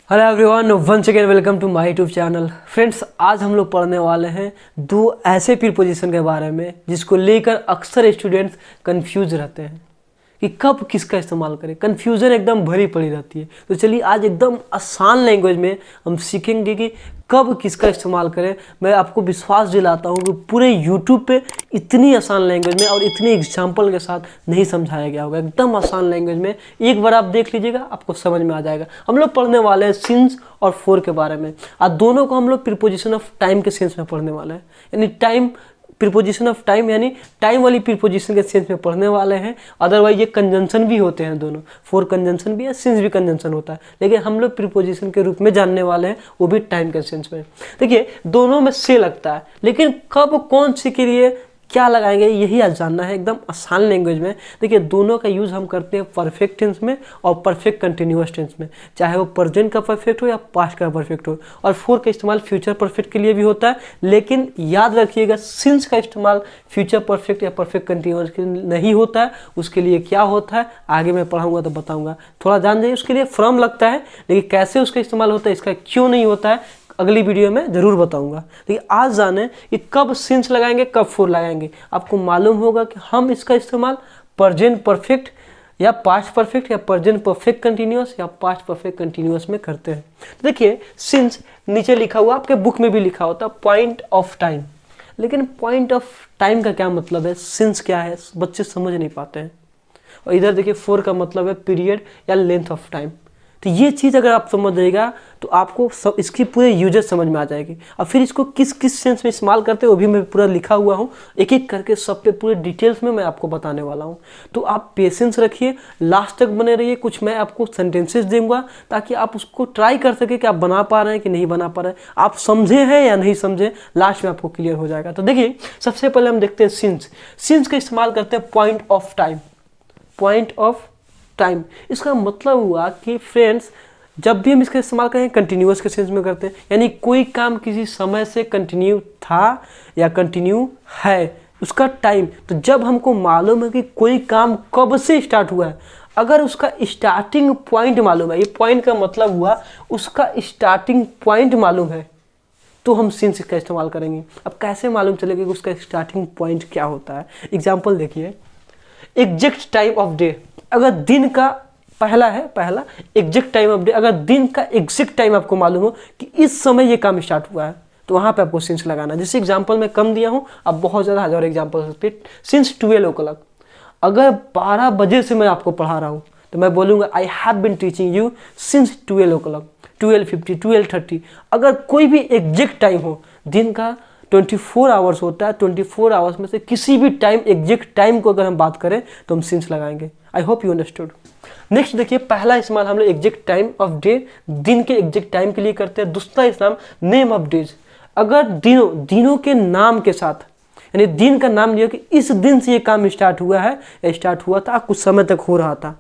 Hello everyone, once again welcome to my YouTube channel. Friends, आज हम लोग पढ़ने वाले हैं दो ऐसे प्रीपोजिशन के बारे में जिसको लेकर अक्सर स्टूडेंट्स कंफ्यूज रहते हैं कि कब किसका इस्तेमाल करें। कंफ्यूजन एकदम भरी पड़ी रहती है। तो चलिए आज एकदम आसान लैंग्वेज में हम सीखेंगे कि कब किसका इस्तेमाल करें। मैं आपको विश्वास दिलाता हूँ कि पूरे यूट्यूब पे इतनी आसान लैंग्वेज में और इतनी एग्जाम्पल के साथ नहीं समझाया गया होगा। एकदम आसान लैंग्वेज में एक बार आप देख लीजिएगा, आपको समझ में आ जाएगा। हम लोग पढ़ने वाले हैं सिंस और फोर के बारे में, और दोनों को हम लोग प्रीपोजिशन ऑफ टाइम के सेंस में पढ़ने वाले हैं। यानी टाइम, प्रीपोजिशन ऑफ टाइम यानी टाइम वाली प्रीपोजिशन के सेंस में पढ़ने वाले हैं। अदरवाइज ये कंजंक्शन भी होते हैं, दोनों फोर कंजंक्शन भी है, सिंस भी कंजंक्शन होता है, लेकिन हम लोग प्रीपोजिशन के रूप में जानने वाले हैं, वो भी टाइम के सेंस में। देखिए दोनों में से लगता है, लेकिन कब कौन सी के लिए क्या लगाएंगे यही आज जानना है एकदम आसान लैंग्वेज में। देखिए दोनों का यूज़ हम करते हैं परफेक्ट टेंस में और परफेक्ट कंटिन्यूअस टेंस में, चाहे वो प्रेजेंट का परफेक्ट हो या पास्ट का परफेक्ट हो। और फोर का इस्तेमाल फ्यूचर परफेक्ट के लिए भी होता है, लेकिन याद रखिएगा सिंस का इस्तेमाल फ्यूचर परफेक्ट या परफेक्ट कंटिन्यूअस के लिए नहीं होता है। उसके लिए क्या होता है आगे मैं पढ़ाऊँगा तो बताऊँगा, थोड़ा जान जाइए। उसके लिए फ्रॉम लगता है, लेकिन कैसे उसका इस्तेमाल होता है, इसका क्यों नहीं होता है, अगली वीडियो में जरूर बताऊंगा। लेकिन आज जाने कि कब सिंस लगाएंगे कब फोर लगाएंगे। आपको मालूम होगा कि हम इसका इस्तेमाल प्रेजेंट परफेक्ट या पास्ट परफेक्ट या प्रेजेंट परफेक्ट कंटिन्यूअस या पास्ट परफेक्ट कंटिन्यूअस में करते हैं। तो देखिए सिंस नीचे लिखा हुआ, आपके बुक में भी लिखा होता है पॉइंट ऑफ टाइम, लेकिन पॉइंट ऑफ टाइम का क्या मतलब है, सिंस क्या है, बच्चे समझ नहीं पाते हैं। और इधर देखिए फोर का मतलब है पीरियड या लेंथ ऑफ टाइम। तो ये चीज़ अगर आप समझ जाएगा तो आपको सब इसकी पूरे यूजेज समझ में आ जाएगी। और फिर इसको किस किस सेंस में इस्तेमाल करते हैं वो भी मैं पूरा लिखा हुआ हूँ, एक एक करके सब पे पूरे डिटेल्स में मैं आपको बताने वाला हूँ। तो आप पेशेंस रखिए, लास्ट तक बने रहिए। कुछ मैं आपको सेंटेंसेस दूंगा ताकि आप उसको ट्राई कर सके कि आप बना पा रहे हैं कि नहीं बना पा रहे हैं, आप समझे हैं या नहीं समझे, लास्ट में आपको क्लियर हो जाएगा। तो देखिए सबसे पहले हम देखते हैं सिंस। सिंस का इस्तेमाल करते हैं point of time. Point of time इसका मतलब हुआ कि फ्रेंड्स जब भी हम इसका इस्तेमाल करें कंटिन्यूअस के सेंस में करते हैं, यानी कोई काम किसी समय से कंटिन्यू था या कंटिन्यू है उसका टाइम। तो जब हमको मालूम है कि कोई काम कब से स्टार्ट हुआ है, अगर उसका स्टार्टिंग पॉइंट मालूम है, ये पॉइंट का मतलब हुआ उसका स्टार्टिंग पॉइंट मालूम है, तो हम सिंस का इस्तेमाल करेंगे। अब कैसे मालूम चलेगा कि उसका स्टार्टिंग पॉइंट क्या होता है। एग्जाम्पल देखिए, एग्जैक्ट टाइम ऑफ डे, अगर दिन का पहला एग्जैक्ट टाइम ऑफ डे, अगर दिन का एग्जैक्ट टाइम आपको मालूम हो कि इस समय ये काम स्टार्ट हुआ है, तो वहाँ पे आपको सिंस लगाना। जैसे एग्जांपल मैं कम दिया हूँ, अब बहुत ज़्यादा हज़ार एग्जांपल सिंस 12 o'clock, अगर 12 बजे से मैं आपको पढ़ा रहा हूँ तो मैं बोलूँगा I have been teaching you since 12 o'clock, 12:50, 12:30। अगर कोई भी एग्जैक्ट टाइम हो, दिन का 24 आवर्स होता है, 24 आवर्स में से किसी भी टाइम एग्जैक्ट टाइम को अगर हम बात करें तो हम सिंस लगाएंगे। I hope you understood. Next देखिए, पहला इस्तेमाल हम लोग एग्जैक्ट टाइम ऑफ डे, दिन के एग्जैक्ट टाइम के लिए करते हैं। दूसरा इस्तेमाल नेम ऑफ डेज, अगर दिनों के नाम के साथ, यानी दिन का नाम लिया कि इस दिन से ये काम स्टार्ट हुआ है या स्टार्ट हुआ था, कुछ समय तक हो रहा था।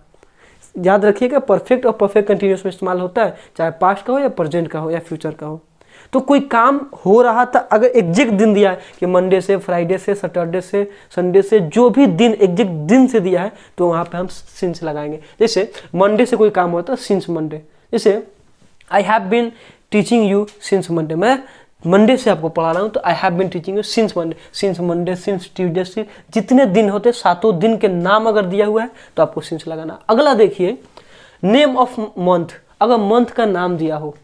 याद रखिएगा परफेक्ट और परफेक्ट कंटिन्यूअस में इस्तेमाल होता है, चाहे पास्ट का हो या प्रेजेंट का हो या फ्यूचर का हो। तो कोई काम हो रहा था, अगर एग्जैक्ट दिन दिया है कि मंडे से, फ्राइडे से, सैटरडे से, संडे से, जो भी दिन एग्जैक्ट दिन से दिया है तो वहाँ पे हम सिंस लगाएंगे। जैसे मंडे से कोई काम होता है सिंस मंडे, जैसे I have been teaching you since Monday, मैं मंडे से आपको पढ़ा रहा हूँ तो I have been teaching you since Monday, since Monday, since Tuesday, since जितने दिन होते सातों दिन के नाम अगर दिया हुआ है तो आपको सिंस लगाना। अगला देखिए, नेम ऑफ मंथ, अगर मंथ का नाम दिया हो,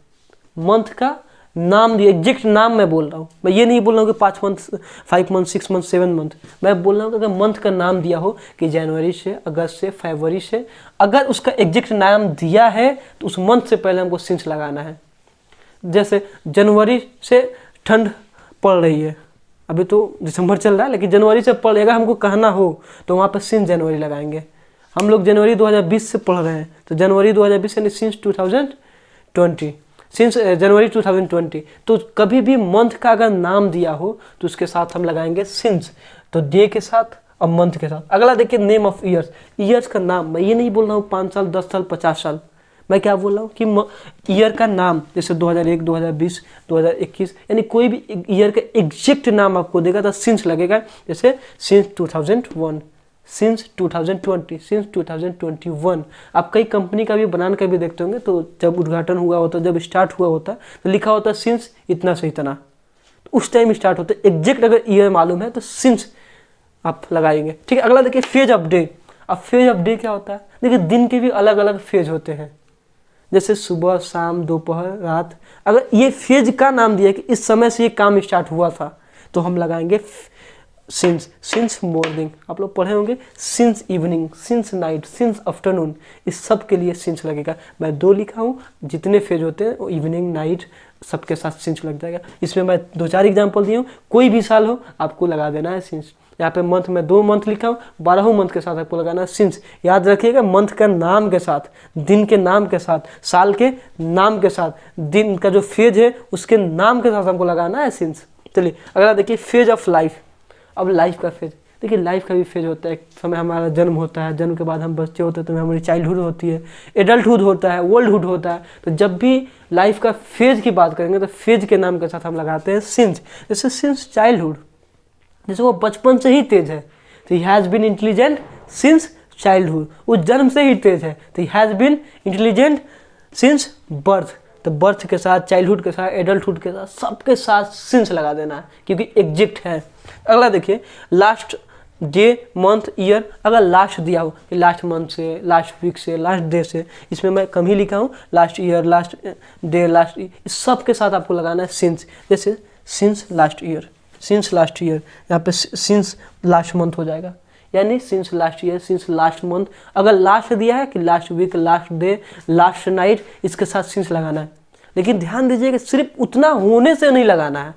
मंथ का नाम दिया, एग्जैक्ट नाम मैं बोल रहा हूँ, मैं ये नहीं बोल रहा हूँ कि 5 मंथ, 5 मंथ, 6 मंथ, 7 मंथ, मैं बोल रहा हूँ कि अगर मंथ का नाम दिया हो कि जनवरी से, अगस्त से, फरवरी से, अगर उसका एग्जैक्ट नाम दिया है तो उस मंथ से पहले हमको सिंस लगाना है। जैसे जनवरी से ठंड पड़ रही है, अभी तो दिसंबर चल रहा है, लेकिन जनवरी से पड़ रही है, अगर हमको कहना हो तो वहाँ पर सिंस जनवरी लगाएंगे। हम लोग जनवरी 2020 से पढ़ रहे हैं तो जनवरी 2020 यानी सिंस 2020, सिंस जनवरी 2020। तो कभी भी मंथ का अगर नाम दिया हो तो उसके साथ हम लगाएंगे सिंस, तो डे के साथ और मंथ के साथ। अगला देखिए, नेम ऑफ ईयर्स, ईयर्स का नाम, मैं ये नहीं बोल रहा हूँ 5 साल, 10 साल, 50 साल, मैं क्या बोल रहा हूँ कि ईयर का नाम, जैसे 2001, 2020, 2021, यानी कोई भी ईयर का एग्जैक्ट नाम आपको देगा तो सिंस लगेगा। जैसे सिंस 2001, सिंस 2020, सिंस 2021। आप कई कंपनी का भी बनान का भी देखते होंगे, तो जब उद्घाटन हुआ होता, जब स्टार्ट हुआ होता तो लिखा होता सिंस इतना से इतना, तो उस टाइम स्टार्ट होता है। एग्जैक्ट अगर ईयर मालूम है तो सिंस आप लगाएंगे। ठीक है, अगला देखिए फेज ऑफ डे। अब फेज ऑफ डे क्या होता है? देखिए दिन के भी अलग अलग फेज होते हैं, जैसे सुबह, शाम, दोपहर, रात। अगर ये फेज का नाम दिया कि इस समय से ये काम स्टार्ट हुआ था, तो हम लगाएंगे सिंस। सिंस मॉर्निंग आप लोग पढ़े होंगे, since evening, since night, since afternoon, इस सब के लिए सिंस लगेगा। मैं 2 लिखा हूँ, जितने फेज होते हैं इवनिंग, नाइट, सबके साथ सिंस लग जाएगा। इसमें मैं 2-4 एग्जाम्पल दिए हूँ, कोई भी साल हो आपको लगा देना है सिंस। यहाँ पे मंथ में 2 मंथ लिखा हूँ, 12 मंथ के साथ आपको लगाना है सिंस। याद रखिएगा, मंथ का नाम के साथ, दिन के नाम के साथ, साल के नाम के साथ, दिन का जो फेज है उसके नाम के साथ हमको लगाना है सिंस। चलिए अगला देखिए फेज ऑफ लाइफ। अब लाइफ का फेज, देखिए लाइफ का भी फेज होता है। एक समय हमारा जन्म होता है, जन्म के बाद हम बच्चे होते हैं तो हमारी चाइल्डहुड होती है, एडल्टहुड होता है, ओल्डहुड होता है। तो जब भी लाइफ का फेज की बात करेंगे तो फेज के नाम के साथ हम लगाते हैं सिंस। जैसे सिंस चाइल्डहुड, जैसे वो बचपन से ही तेज है तो he has been intelligent since childhood, वो जन्म से ही तेज है तो he has been intelligent since birth. तो बर्थ के साथ, चाइल्डहुड के साथ, एडल्टहुड के साथ, सबके साथ सिंस लगा देना है क्योंकि एग्जैक्ट है। अगला देखिए लास्ट डे, मंथ, ईयर। अगर लास्ट दिया हो कि लास्ट मंथ से, लास्ट वीक से, लास्ट डे से, इसमें मैं कम ही लिखा हूँ, last year, last day, last, इस सब के साथ आपको लगाना है सिंस। जैसे since last year, since last year, यहाँ पे सिंस लास्ट मंथ हो जाएगा, यानी since last year, since last month. अगर लास्ट दिया है कि last week, last day, last night, इसके साथ सिंस लगाना है। लेकिन ध्यान दीजिए कि सिर्फ उतना होने से नहीं लगाना है,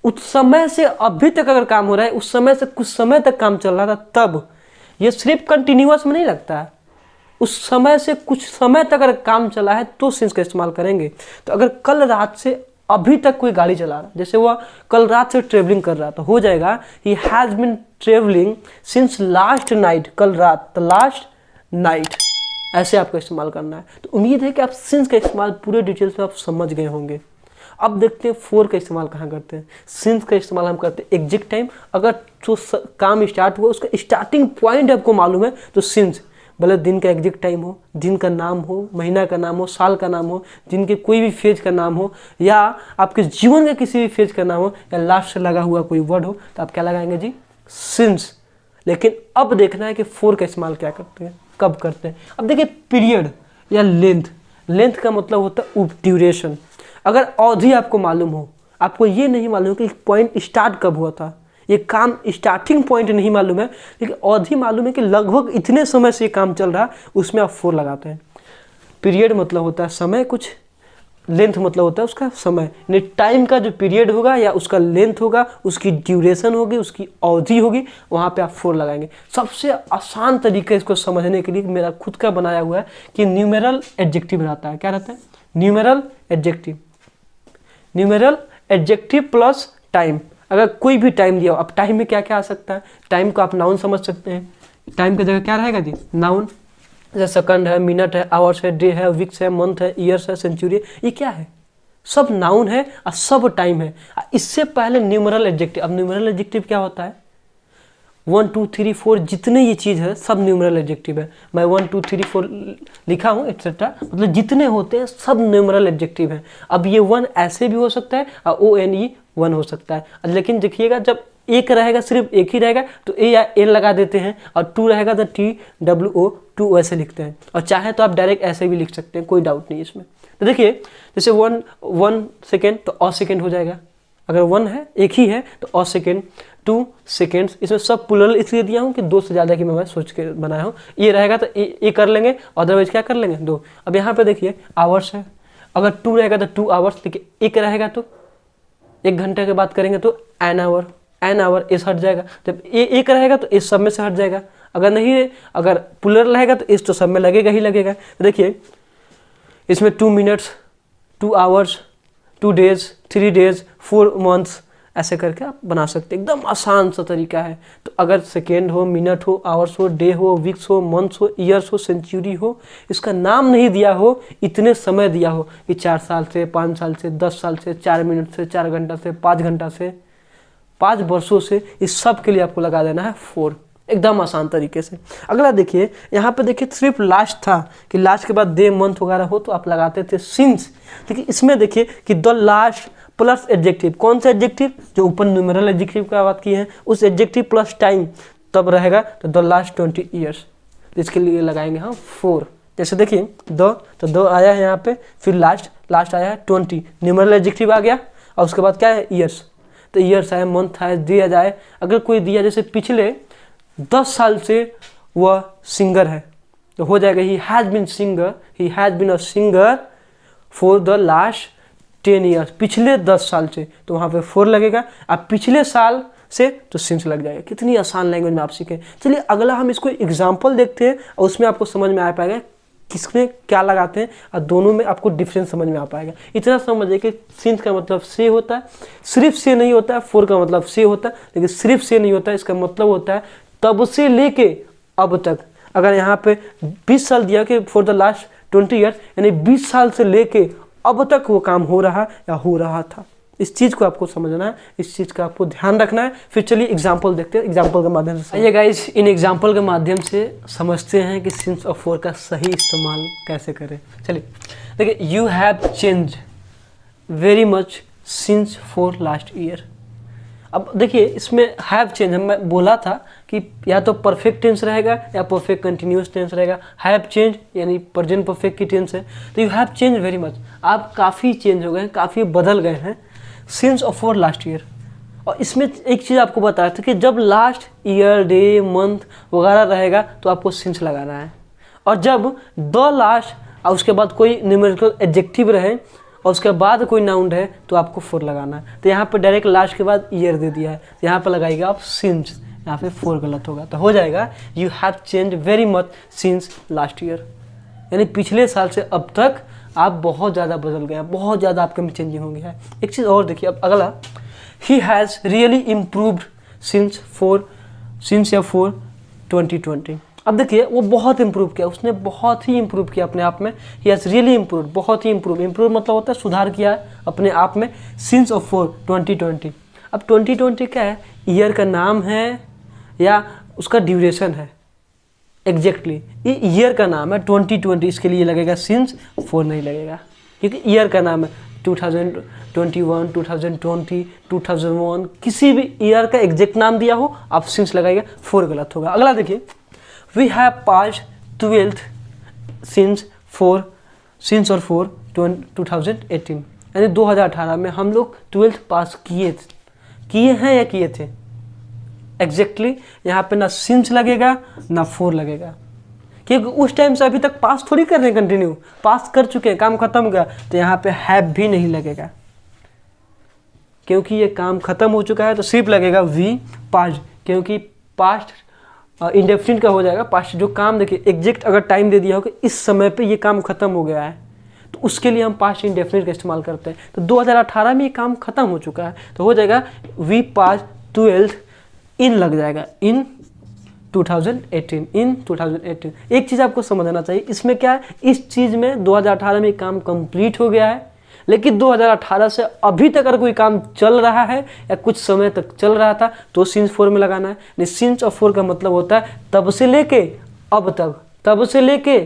उस समय से अभी तक अगर काम हो रहा है, उस समय से कुछ समय तक काम चल रहा था तब, ये सिर्फ कंटिन्यूअस में नहीं लगता है, उस समय से कुछ समय तक अगर काम चला है तो सिंस का इस्तेमाल करेंगे। तो अगर कल रात से अभी तक कोई गाड़ी चला रहा है, जैसे वह कल रात से ट्रेवलिंग कर रहा तो हो जाएगा he has been travelling since last night, कल रात, द लास्ट नाइट। ऐसे आपको इस्तेमाल करना है। तो उम्मीद है कि आप सिंस का इस्तेमाल पूरे डिटेल्स में आप समझ गए होंगे। अब देखते हैं फोर का इस्तेमाल कहाँ करते हैं। सिंस का इस्तेमाल हम करते हैं एग्जैक्ट टाइम। अगर जो काम स्टार्ट हुआ उसका स्टार्टिंग पॉइंट आपको मालूम है तो सिंस, भले दिन का एग्जैक्ट टाइम हो, दिन का नाम हो, महीना का नाम हो, साल का नाम हो, दिन के कोई भी फेज का नाम हो, या आपके जीवन के किसी भी फेज का नाम हो, या लास्ट से लगा हुआ कोई वर्ड हो, तो आप क्या लगाएंगे जी? सिंस। लेकिन अब देखना है कि फोर का इस्तेमाल क्या करते हैं, कब करते हैं। अब देखिए पीरियड या लेंथ। लेंथ का मतलब होता है ड्यूरेशन। अगर अवधि आपको मालूम हो, आपको ये नहीं मालूम कि पॉइंट स्टार्ट कब हुआ था, ये काम स्टार्टिंग पॉइंट नहीं मालूम है, लेकिन अवधि मालूम है कि लगभग इतने समय से ये काम चल रहा है, उसमें आप फोर लगाते हैं। पीरियड मतलब होता है समय कुछ, लेंथ मतलब होता है उसका समय, यानी टाइम का जो पीरियड होगा या उसका लेंथ होगा, उसकी ड्यूरेशन होगी, उसकी अवधि होगी, वहाँ पे आप फोर लगाएंगे। सबसे आसान तरीका इसको समझने के लिए मेरा खुद का बनाया हुआ है कि न्यूमेरल एडजेक्टिव रहता है। क्या रहता है? Numeral adjective. Numeral adjective plus time. अगर कोई भी टाइम दिया हो, अब टाइम में क्या क्या आ सकता है? टाइम को आप नाउन समझ सकते हैं। टाइम की जगह क्या रहेगा जी? नाउन। जैसे सेकंड है, मिनट है, आवर्स है, डे है, वीक्स है, मंथ है, ईयर्स है, सेंचुरी है, ये क्या है? सब नाउन है और सब टाइम है। इससे पहले न्यूमेरल एडजेक्टिव। अब न्यूमेरल एडजेक्टिव क्या होता है? 1 2 3 4 जितने ये चीज़ है सब न्यूमेरल एडजेक्टिव है। मैं 1 2 3 4 लिखा हूँ एक्सेट्रा, मतलब जितने होते हैं सब न्यूमेरल एडजेक्टिव है। अब ये 1 ऐसे भी हो सकता है और ONE 1 हो सकता है। लेकिन देखिएगा जब एक रहेगा, सिर्फ एक ही रहेगा तो ए या एन लगा देते हैं, और 2 रहेगा तो TWO 2 ऐसे लिखते हैं। और चाहे तो आप डायरेक्ट ऐसे भी लिख सकते हैं, कोई डाउट नहीं इसमें। तो देखिए जैसे 1 सेकेंड तो अ सेकेंड हो जाएगा। अगर 1 है, एक ही है तो अ सेकेंड, 2 सेकेंड्स। इसमें सब प्लुरल इसलिए दिया हूँ कि 2 से ज़्यादा की मैं सोच के बनाया हूँ। ये रहेगा तो ए कर लेंगे, अदरवाइज क्या कर लेंगे? 2। अब यहाँ पे देखिए आवर्स है, अगर 2 रहेगा तो 2 आवर्स, देखिए एक रहेगा तो 1 घंटे के बाद करेंगे तो एन आवर एस हट जाएगा। जब एक रहेगा तो एस सब में से हट जाएगा। अगर नहीं है, अगर प्लुरल रहेगा तो एस तो सब में लगेगा ही लगेगा। तो देखिए इसमें 2 minutes, 2 hours, 2 days, 3 days, 4 months, ऐसे करके आप बना सकते हैं। एकदम आसान सा तरीका है। तो अगर सेकेंड हो, मिनट हो, आवर्स हो, डे हो, वीक्स हो, मंथ्स हो, ईयर्स हो, सेंचुरी हो, इसका नाम नहीं दिया हो, इतने समय दिया हो कि 4 साल से, 5 साल से, 10 साल से, 4 मिनट से, 4 घंटा से, 5 घंटा से, 5 वर्षों से, इस सब के लिए आपको लगा देना है 4। एकदम आसान तरीके से। अगला देखिए, यहाँ पे देखिए सिर्फ लास्ट था कि लास्ट के बाद डे मंथ वगैरह हो तो आप लगाते थे सिंस। देखिए इसमें देखिए कि द लास्ट प्लस एडजेक्टिव, कौन सा एडजेक्टिव, जो ऊपर न्यूमेरल एडजेक्टिव का बात की है उस एडजेक्टिव प्लस टाइम तब रहेगा, तो द लास्ट 20 ईयर्स, इसके लिए लगाएंगे हम 4। जैसे देखिए द, तो द आया है यहाँ पे, फिर लास्ट आया है 20, न्यूमेरल एडजेक्टिव आ गया, और उसके बाद क्या है ईयर्स, तो ईयर्स आए, मंथ आए, दिया जाए। अगर कोई दिया जैसे पिछले 10 साल से वह सिंगर है तो हो जाएगा he has been a singer for the last 10 years, पिछले 10 साल से, तो वहाँ पे 4 लगेगा। अब पिछले साल से तो सिंस लग जाएगा। कितनी आसान लैंग्वेज में आप सीखें। चलिए अगला हम इसको एग्जाम्पल देखते हैं और उसमें आपको समझ में आ पाएगा किसमें क्या लगाते हैं, और दोनों में आपको डिफरेंस समझ में आ पाएगा। इतना समझिए कि सिंस का मतलब से होता है, सिर्फ से नहीं होता है। 4 का मतलब से होता है, लेकिन सिर्फ से नहीं होता है, इसका मतलब होता है तब से लेके अब तक। अगर यहाँ पे 20 साल दिया कि फॉर द लास्ट 20 ईयर्स, यानी 20 साल से लेके अब तक वो काम हो रहा या हो रहा था। इस चीज़ को आपको समझना है, इस चीज़ का आपको ध्यान रखना है। फिर चलिए एग्जाम्पल देखते हैं, एग्जाम्पल के माध्यम से। आइए गाइज, इन एग्जाम्पल के माध्यम से समझते हैं कि सिंस और फॉर का सही इस्तेमाल कैसे करें। चलिए देखिए, you have change very much since for last year. अब देखिए इसमें हैव चेंज, मैं बोला था कि या तो परफेक्ट टेंस रहेगा या परफेक्ट कंटिन्यूस टेंस रहेगा। हैव चेंज यानी प्रेजेंट परफेक्ट की टेंस है, तो you have change very much, आप काफ़ी चेंज हो गए हैं, काफ़ी बदल गए हैं सिंस और फॉर लास्ट ईयर। और इसमें एक चीज़ आपको बताया था कि जब लास्ट ईयर, डे, मंथ वगैरह रहेगा तो आपको सिंस लगाना है, और जब द लास्ट और उसके बाद कोई न्यूमेरिकल एडजेक्टिव रहे और उसके बाद कोई नाउन है तो आपको 4 लगाना है। तो यहाँ पे डायरेक्ट लास्ट के बाद ईयर दे दिया है, तो यहाँ पे लगाएगा आप सिंस, यहाँ पे 4 गलत होगा, तो हो जाएगा you have change very much since last year, यानी पिछले साल से अब तक आप बहुत ज़्यादा बदल गए हैं, बहुत ज़्यादा आपके में चेंजिंग हो गया है। एक चीज़ और देखिए, अब अगला, he has really improved since या फॉर 2020। अब देखिए वो बहुत इंप्रूव किया, उसने बहुत ही इंप्रूव किया अपने आप में। ही हैज़ रियली इम्प्रूव, बहुत ही इम्प्रूव मतलब होता है सुधार किया अपने आप में, सिंस ऑफ फॉर 2020। अब 2020 क्या है, ईयर का नाम है या उसका ड्यूरेशन है, एग्जैक्टली ये ईयर का नाम है 2020, इसके लिए लगेगा सिंस, 4 नहीं लगेगा क्योंकि ईयर का नाम है 2021, 2020, 2001, किसी भी ईयर का एग्जैक्ट नाम दिया हो आप सिंस लगाएगा, 4 गलत होगा। अगला देखिए, we have passed 12th since और फॉर 2018, यानी 2018 में हम लोग 12th पास किए हैं या किए थे। एग्जैक्टली यहाँ पे ना सिंस लगेगा ना 4 लगेगा, क्योंकि उस टाइम से अभी तक पास थोड़ी कर रहे हैं, कंटिन्यू पास कर चुके हैं, काम खत्म हो गया, तो यहाँ पे हैव भी नहीं लगेगा क्योंकि ये काम खत्म हो चुका है, तो सिर्फ लगेगा वी पास्ट, क्योंकि पास्ट इंडेफिनिट का हो जाएगा। पास्ट जो काम देखिए एग्जैक्ट अगर टाइम दे दिया हो कि इस समय पे ये काम खत्म हो गया है, तो उसके लिए हम पास्ट इंडेफिनिट का इस्तेमाल करते हैं। तो 2018 में ये काम खत्म हो चुका है, तो हो जाएगा वी पास 12th इन लग जाएगा, इन 2018। एक चीज़ आपको समझना चाहिए, इसमें क्या है, इस चीज़ में 2018 में काम कंप्लीट हो गया है, लेकिन 2018 से अभी तक अगर कोई काम चल रहा है या कुछ समय तक चल रहा था तो सिंस 4 में लगाना है। नहीं, सिंस और 4 का मतलब होता है तब से लेके अब तक, तब से लेके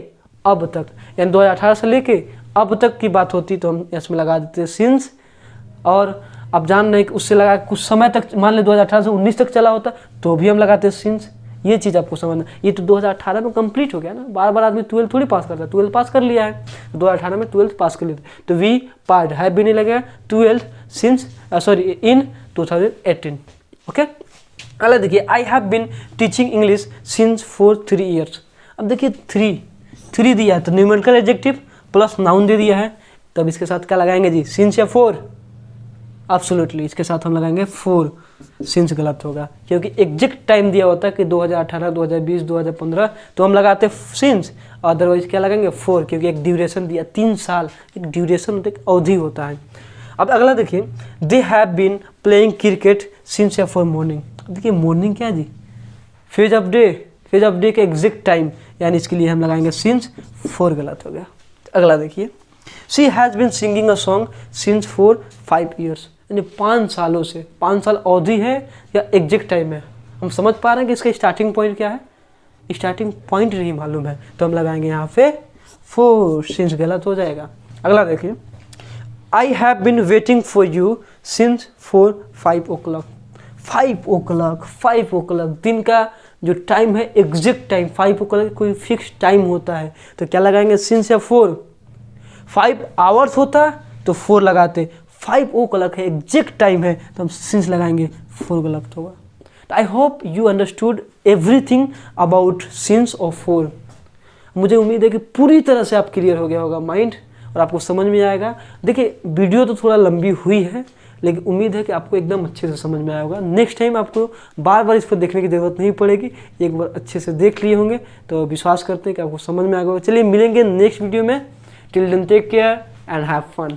अब तक, यानी 2018 से लेके अब तक की बात होती तो हम इसमें लगा देते हैं सिंस। और अब जान रहे कि उससे लगा कुछ समय तक, मान लें 2018 से 19 तक चला होता तो भी हम लगाते हैं सिंस। ये चीज़ आपको समझना, ये तो 2018 में कंप्लीट हो गया ना, बार बार आदमी 12 थोड़ी पास करता है, 12 पास कर लिया है, तो 2018 में 12 पास कर लिया, तो वी पास हैव भी नहीं लगेगा, 12 सिंस इन 2018। ओके, अगला देखिए, I have been teaching English since for 3 years. अब देखिए 3 दिया है तो न्यूमेरिकल एडजेक्टिव प्लस नाउन दे दिया है, तब इसके साथ क्या लगाएंगे जी, सिंस या 4? एब्सोल्युटली इसके साथ हम लगाएंगे 4, सिंस गलत होगा क्योंकि एग्जैक्ट टाइम दिया होता है कि 2018, 2020, 2015, तो हम लगाते सिंस, अदरवाइज क्या लगाएंगे 4, क्योंकि एक ड्यूरेशन दिया 3 साल, एक ड्यूरेशन होता है, एक अवधि होता है। अब अगला देखिए, they have been playing cricket since या फॉर मॉर्निंग। देखिए मॉर्निंग क्या है जी, फेज ऑफ डे के एग्जैक्ट टाइम, यानी इसके लिए हम लगाएंगे सिंस, 4 गलत हो गया। अगला देखिए, she has been singing a song since for 5 years, यानी 5 सालों से, 5 साल अवधि है या एग्जैक्ट टाइम है, हम समझ पा रहे हैं कि इसका स्टार्टिंग पॉइंट क्या है, स्टार्टिंग पॉइंट नहीं मालूम है तो हम लगाएंगे यहाँ पे 4, सिंस गलत हो जाएगा। अगला देखिए, I have been waiting for you since 5 o'clock। 5 o'clock दिन का जो टाइम है, एग्जैक्ट टाइम 5 o'clock, कोई फिक्स टाइम होता है तो क्या लगाएंगे, सिंस या 4। 5 hours होता तो 4 लगाते, 5 o'clock है, एग्जैक्ट टाइम है तो हम सिंस लगाएंगे, 4 गलत होगा। I hope you understood everything about since of 4। मुझे उम्मीद है कि पूरी तरह से आप क्लियर हो गया होगा माइंड और आपको समझ में आएगा। देखिए वीडियो तो थोड़ा लंबी हुई है लेकिन उम्मीद है कि आपको एकदम अच्छे से समझ में आया होगा। नेक्स्ट टाइम आपको बार बार इस पर देखने की ज़रूरत नहीं पड़ेगी, एक बार अच्छे से देख लिए होंगे तो विश्वास करते हैं कि आपको समझ में आएगा। चलिए मिलेंगे नेक्स्ट वीडियो में। Till then take care and have fun.